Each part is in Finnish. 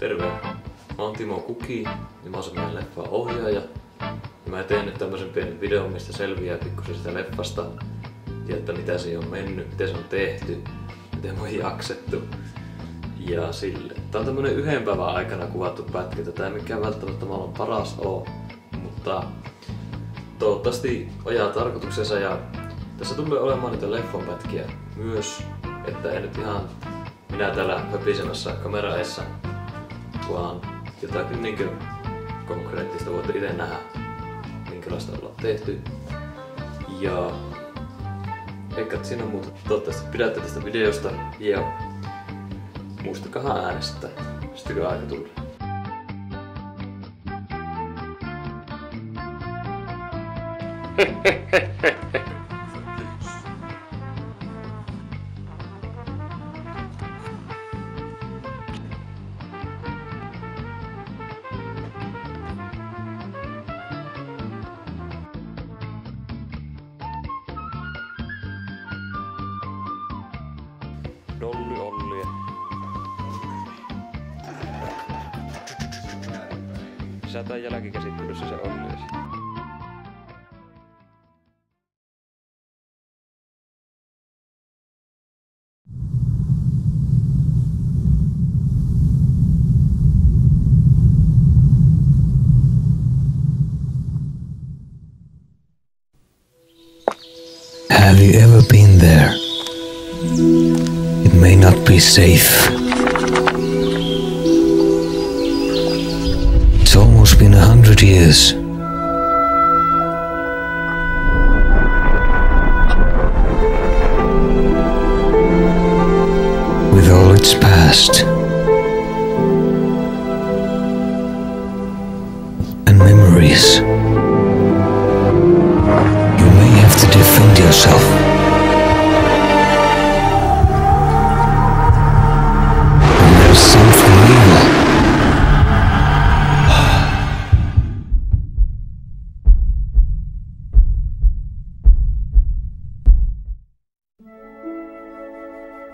Terve! Mä oon Timo Kuki ja mä oon se meidän leffan ohjaaja. Ja mä teen nyt tämmösen pienen videon, mistä selviää pikkusen sitä leffasta. Ja että mitä siinä on mennyt, miten se on tehty, miten mä oon jaksettu. Ja sille. Tää on tämmönen yhden päivän aikana kuvattu pätkä. Tätä ei mikään välttämättä maailman paras oo. Mutta toivottavasti ojaa tarkoituksensa ja tässä tulee olemaan niitä leffan pätkiä myös. Että ei nyt ihan minä täällä höpisemässä kameraessa, vaan jotakin niinkö konkreettista voitte itse nähdä, minkälaista ollaan tehty. Ja eikä siinä muuta. Toivottavasti pidätte tästä videosta ja muistakahan äänestää, sitten kun aika tulee. Dolly Olli. Sä jälkikäsittelyssä se Olli. Have you ever been there? It may not be safe. It's almost been 100 years. With all its past and memories. You may have to defend yourself. And there's something evil.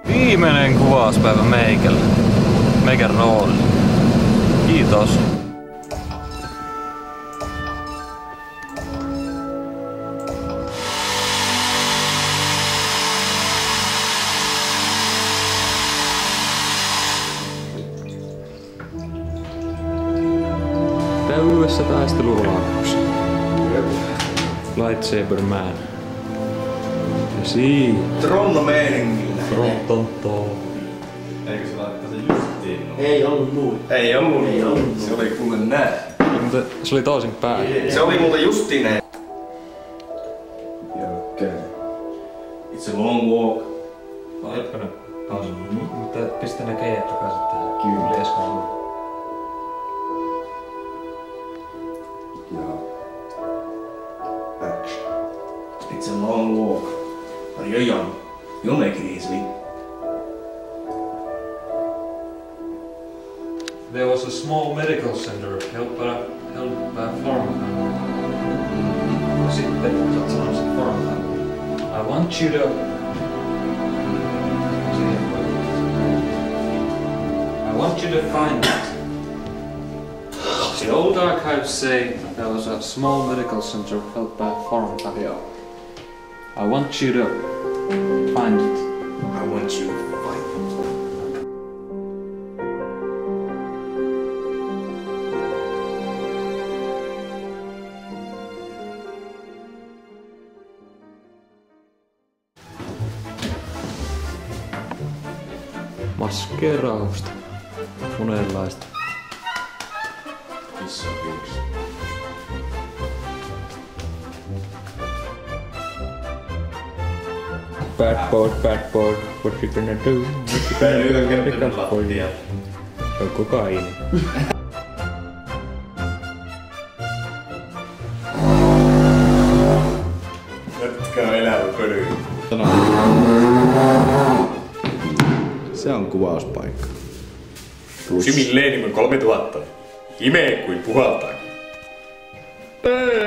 Viimeinen kuvauspäivä meikällä. Meikän rooli. Kiitos. Täydessä taistelulaakkussa. Lightsaber Man. Ja siinä. Tronno-meiningillä. Trontonto. Eikö se laittaa se justiin? Ei ollut noin. Ei ollut niin. Se oli kuule näin. Mutta se oli toisin päin. Se oli muuten justiin näin. Okay. It's a long walk. Hetkonen. Mutta pistä ne keijät takaisin tähän. Kyllä. Lieskaluun. Ja action. It's a long walk. But you're young. You'll make it easily. There was a small medical center held by farmland. Ja sitten katsotaan se farmland. I want you to... I want you to find it. The old archives say there was a small medical center held by farmland. I want you to find it. I want you to fight. Maskeerausta. Monenlaista. Kissapiiks. Bad boy, what you gonna do? What you gonna do? What you gonna do? Se on kokaini. Jätkää elävä pölyy. Se on kuvauspaikka. Uusi Millennium 3000. Imee kuin puhaltaa. Ei!